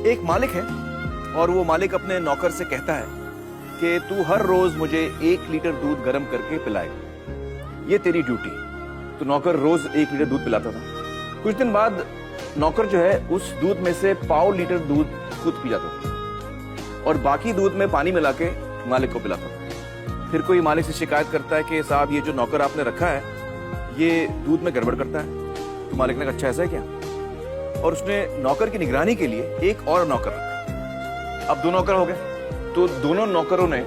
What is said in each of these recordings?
एक मालिक है और वो मालिक अपने नौकर से कहता है कि तू हर रोज मुझे 1 लीटर दूध गर्म करके पिलाएगा, ये तेरी ड्यूटी। तो नौकर रोज 1 लीटर दूध पिलाता था। कुछ दिन बाद नौकर जो है उस दूध में से 1.5 लीटर दूध खुद पी जाता था और बाकी दूध में पानी मिला के मालिक को पिलाता था। फिर कोई मालिक से शिकायत करता है कि साहब ये जो नौकर आपने रखा है ये दूध में गड़बड़ करता है। तो मालिक ने कहा अच्छा ऐसा है क्या, और उसने नौकर की निगरानी के लिए एक और नौकर रखा। अब 2 नौकर हो गए, तो दोनों नौकरों ने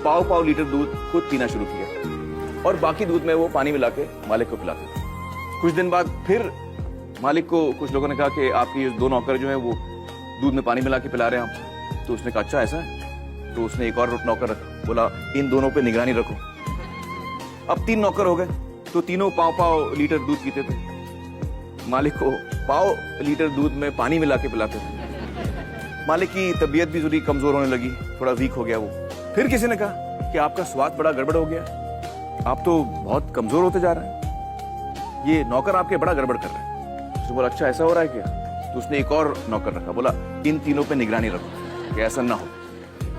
1.5 लीटर दूध खुद पीना शुरू किया और बाकी दूध में वो पानी मिला के मालिक को पिलाते थे। कुछ दिन बाद फिर मालिक को कुछ लोगों ने कहा कि आपके ये 2 नौकर जो हैं वो दूध में पानी मिला के पिला रहे हैं आप। तो उसने कहा अच्छा ऐसा है। तो उसने एक और नौकर रखा, बोला इन दोनों पे निगरानी रखो। अब 3 नौकर हो गए, तो तीनों 1.5 लीटर दूध पीते थे। मालिक को 1.5 लीटर दूध में पानी मिला के पिलाते थे। मालिक की तबीयत भी थोड़ी कमजोर होने लगी, थोड़ा वीक हो गया वो। फिर किसी ने कहा कि आपका स्वाद बड़ा गड़बड़ हो गया, आप तो बहुत कमजोर होते जा रहे हैं, ये नौकर आपके बड़ा गड़बड़ कर रहे हैं। उसने बोला अच्छा ऐसा हो रहा है क्या। तो उसने एक और नौकर रखा, बोला इन तीनों पे निगरानी रखो कि ऐसा ना हो।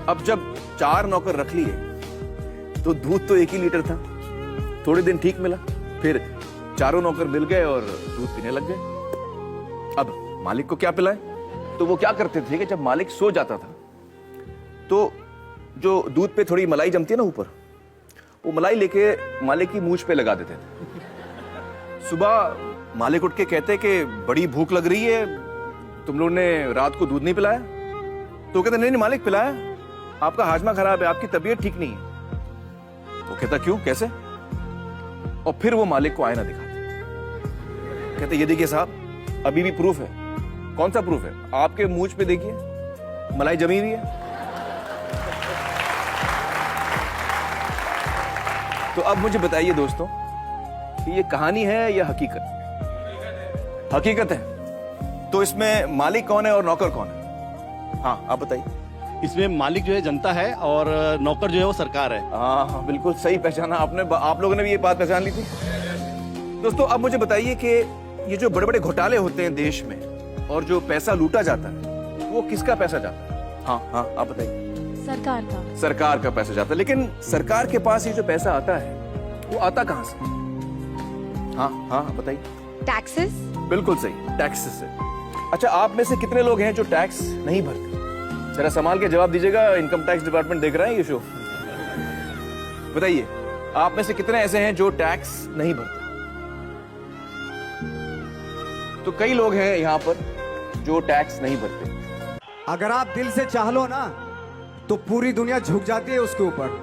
अब जब 4 नौकर रख लिए तो दूध तो 1 ही लीटर था। थोड़े दिन ठीक मिला, फिर चारों नौकर मिल गए और दूध पीने लग गए। अब मालिक को क्या पिलाए, तो वो क्या करते थे कि जब मालिक सो जाता था तो जो दूध पे थोड़ी मलाई जमती है ना ऊपर, वो मलाई लेके मालिक की मूंछ पे लगा देते थे। सुबह मालिक उठ के कहते कि बड़ी भूख लग रही है, तुम लोगों ने रात को दूध नहीं पिलाया। तो कहते नहीं मालिक पिलाया, आपका हाजमा खराब है, आपकी तबीयत ठीक नहीं है। वो कहता क्यों, कैसे। और फिर वो मालिक को आईना दिखाते, कहते ये देखिए साहब अभी भी प्रूफ है। कौन सा प्रूफ है, आपके मूंछ पे देखिए मलाई जमी हुई है। तो अब मुझे बताइए दोस्तों कि ये कहानी है या हकीकत। हकीकत है। तो इसमें मालिक कौन है और नौकर कौन है। हाँ आप बताइए। इसमें मालिक जो है जनता है और नौकर जो है वो सरकार है। हाँ बिल्कुल सही पहचाना आपने, आप लोगों ने भी ये बात पहचान ली थी। दोस्तों अब मुझे बताइए कि ये जो बड़े बड़े घोटाले होते हैं देश में और जो पैसा लूटा जाता है वो किसका पैसा जाता है। हाँ हाँ आप बताइए। सरकार का। सरकार का पैसा जाता है। लेकिन सरकार के पास ये जो पैसा आता है वो आता कहां से। हाँ हाँ बताइए। टैक्सेस। बिल्कुल सही, टैक्सेस से। अच्छा आप में से कितने लोग हैं जो टैक्स नहीं भरते, जरा संभाल के जवाब दीजिएगा, इनकम टैक्स डिपार्टमेंट देख रहा है ये शो। बताइए आप में से कितने ऐसे हैं जो टैक्स नहीं भरते। तो कई लोग हैं यहाँ पर जो टैक्स नहीं भरते। अगर आप दिल से चाह लो ना तो पूरी दुनिया झुक जाती है उसके ऊपर।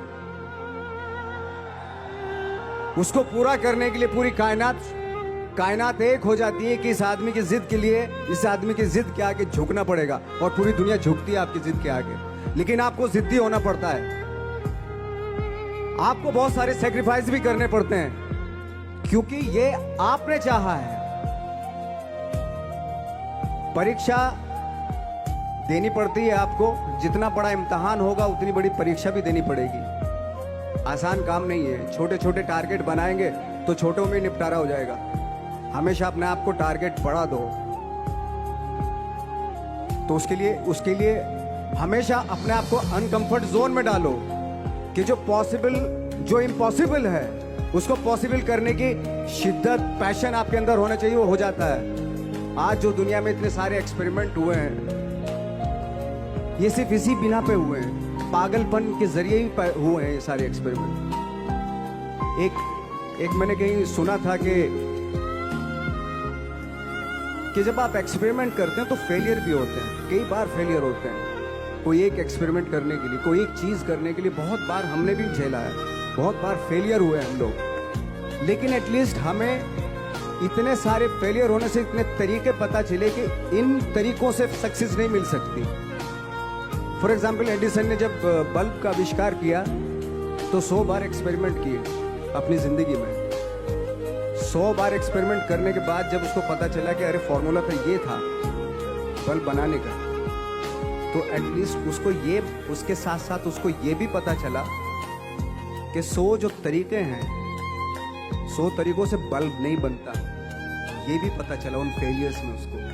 उसको पूरा करने के लिए पूरी कायनात एक हो जाती है कि इस आदमी की जिद के लिए, इस आदमी की जिद के आगे झुकना पड़ेगा, और पूरी दुनिया झुकती है आपकी जिद के आगे। लेकिन आपको जिद्दी होना पड़ता है, आपको बहुत सारे सेक्रीफाइस भी करने पड़ते हैं, क्योंकि ये आपने चाहा है। परीक्षा देनी पड़ती है आपको, जितना बड़ा इम्तिहान होगा उतनी बड़ी परीक्षा भी देनी पड़ेगी। आसान काम नहीं है। छोटे छोटे टारगेट बनाएंगे तो छोटों में निपटारा हो जाएगा। हमेशा अपने आप को टारगेट बढ़ा दो। तो उसके लिए हमेशा अपने आप को अनकंफर्ट जोन में डालो कि जो इम्पॉसिबल है उसको पॉसिबल करने की शिद्दत, पैशन आपके अंदर होना चाहिए, वो हो जाता है। आज जो दुनिया में इतने सारे एक्सपेरिमेंट हुए हैं ये सिर्फ इसी बिना पे हुए हैं, पागलपन के जरिए ही हुए हैं ये सारे एक्सपेरिमेंट। एक मैंने कहीं सुना था कि जब आप एक्सपेरिमेंट करते हैं तो फेलियर भी होते हैं, कई बार फेलियर होते हैं। कोई एक एक्सपेरिमेंट करने के लिए, कोई एक चीज करने के लिए बहुत बार हमने भी झेला है, बहुत बार फेलियर हुए हम लोग। लेकिन एटलीस्ट हमें इतने सारे फेलियर होने से इतने तरीके पता चले कि इन तरीकों से सक्सेस नहीं मिल सकती। फॉर एग्जाम्पल एडिसन ने जब बल्ब का आविष्कार किया तो 100 बार एक्सपेरिमेंट किए अपनी जिंदगी में। 100 बार एक्सपेरिमेंट करने के बाद जब उसको पता चला कि अरे फॉर्मूला तो ये था बल्ब बनाने का, तो एटलीस्ट उसके साथ साथ उसको ये भी पता चला कि 100 जो तरीके हैं, 100 तरीकों से बल्ब नहीं बनता, ये भी पता चला उन फेलियर्स में उसको।